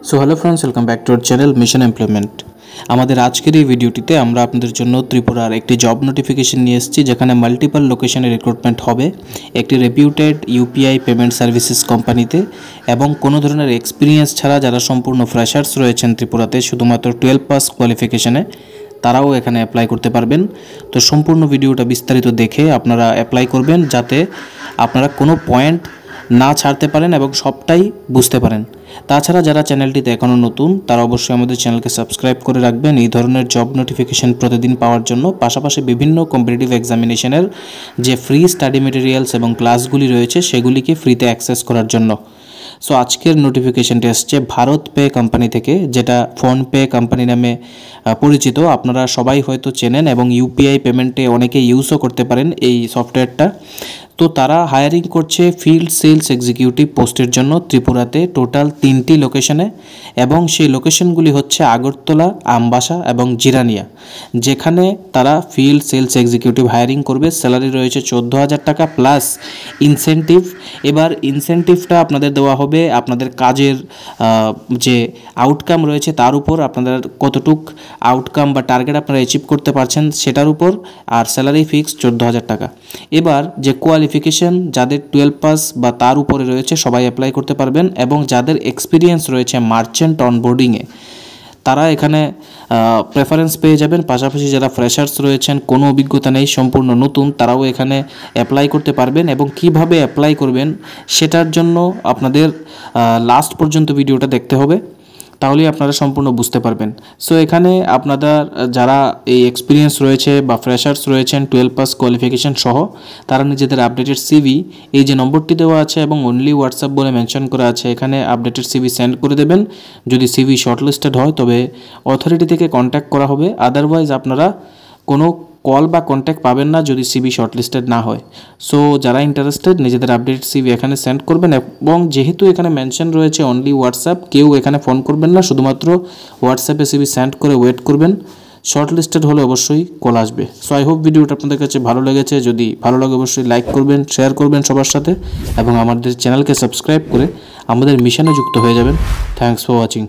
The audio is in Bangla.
So hello friends, welcome back to our channel mission employment. আমাদের আজকের এই ভিডিওটিতে আমরা আপনাদের জন্য ত্রিপুরার একটি জব নোটিফিকেশন নিয়ে এসেছি, যেখানে মাল্টিপল লোকেশনে রিক্রুটমেন্ট হবে একটি রেপিউটেড ইউপিআই পেমেন্ট সার্ভিসেস কোম্পানিতে, এবং কোনো ধরনের এক্সপিরিয়েন্স ছাড়া যারা সম্পূর্ণ ফ্রেশার্স রয়েছেন ত্রিপুরাতে শুধুমাত্র 12 পাস কোয়ালিফিকেশনে, তারাও এখানে অ্যাপ্লাই করতে পারবেন। তো সম্পূর্ণ ভিডিওটা বিস্তারিত দেখে আপনারা অ্যাপ্লাই করবেন, যাতে আপনারা কোনো পয়েন্ট না ছাড়তে পারেন এবং সবটাই বুঝতে পারেন। তাছাড়া যারা চ্যানেলটিতে এখনও নতুন, তারা অবশ্যই আমাদের চ্যানেলকে সাবস্ক্রাইব করে রাখবেন এই ধরনের জব নোটিফিকেশন প্রতিদিন পাওয়ার জন্য। পাশাপাশি বিভিন্ন কম্পিটিটিভ এক্সামিনেশনের যে ফ্রি স্টাডি মেটেরিয়ালস এবং ক্লাসগুলি রয়েছে সেগুলিকে ফ্রিতে অ্যাক্সেস করার জন্য। সো আজকের নোটিফিকেশনটি আসছে ভারত পে কোম্পানি থেকে, যেটা ফোনপে কোম্পানি নামে পরিচিত। আপনারা সবাই হয়তো চেনেন এবং ইউপিআই পেমেন্টে অনেকে ইউজও করতে পারেন এই সফটওয়্যারটা। তো তারা হায়ারিং করছে ফিল্ড সেলস এক্সিকিউটিভ পোস্টের জন্য ত্রিপুরাতে টোটাল 3টি লোকেশনে, এবং সেই লোকেশনগুলি হচ্ছে আগরতলা, আমবাসা এবং জিরানিয়া, যেখানে তারা ফিল্ড সেলস এক্সিকিউটিভ হায়ারিং করবে। স্যালারি রয়েছে 14,000 টাকা প্লাস ইনসেন্টিভ। এবার ইনসেন্টিভটা আপনাদের দেওয়া হবে আপনাদের কাজের যে আউটকাম রয়েছে তার উপর, আপনাদের কতটুক আউটকাম বা টার্গেট আপনারা অ্যাচিভ করতে পারছেন সেটার উপর, আর স্যালারি ফিক্স 14,000 টাকা। এবার যে কোয়ালিফিকেশন যাদের 12 পাস বা তার উপরে রয়েছে সবাই অ্যাপ্লাই করতে পারবেন, এবং যাদের এক্সপিরিয়েন্স রয়েছে মার্চেন্ট অনবোর্ডিংয়ে তারা এখানে প্রেফারেন্স পেয়ে যাবেন। পাশাপাশি যারা ফ্রেশার্স রয়েছেন, কোনো অভিজ্ঞতা নেই, সম্পূর্ণ নতুন, তারাও এখানে অ্যাপ্লাই করতে পারবেন। এবং কিভাবে অ্যাপ্লাই করবেন সেটার জন্য আপনাদের লাস্ট পর্যন্ত ভিডিওটা দেখতে হবে, তাহলেই আপনারা সম্পূর্ণ বুঝতে পারবেন। সো এখানে আপনাদের যারা এই এক্সপিরিয়েন্স রয়েছে বা ফ্রেশার্স রয়েছেন 12 পাস কোয়ালিফিকেশন সহ, তারা নিজেদের আপডেটেড সিভি, এই যে নম্বরটি দেওয়া আছে এবং অনলি হোয়াটসঅ্যাপ বলে মেনশন করা আছে, এখানে আপডেটেড সিভি সেন্ড করে দেবেন। যদি সিভি শর্টলিস্টেড হয় তবে অথরিটি থেকে কন্ট্যাক্ট করা হবে, আদারওয়াইজ আপনারা কোনো কল বা কন্ট্যাক্ট পাবেন না যদি সিভি শর্টলিস্টেড না হয়। সো যারা ইন্টারেস্টেড নিজেদের আপডেট সিভি এখানে সেন্ড করবেন, এবং যেহেতু এখানে মেনশন রয়েছে অনলি হোয়াটসঅ্যাপ, কেউ এখানে ফোন করবেন না, শুধুমাত্র হোয়াটসঅ্যাপে সিভি সেন্ড করে ওয়েট করবেন। শর্টলিস্টেড হলে অবশ্যই কল আসবে। সো আই হোপ ভিডিওটা আপনাদের কাছে ভালো লেগেছে। যদি ভালো লাগে অবশ্যই লাইক করবেন, শেয়ার করবেন সবার সাথে, এবং আমাদের চ্যানেলকে সাবস্ক্রাইব করে আমাদের মিশনে যুক্ত হয়ে যাবেন। Thanks for watching.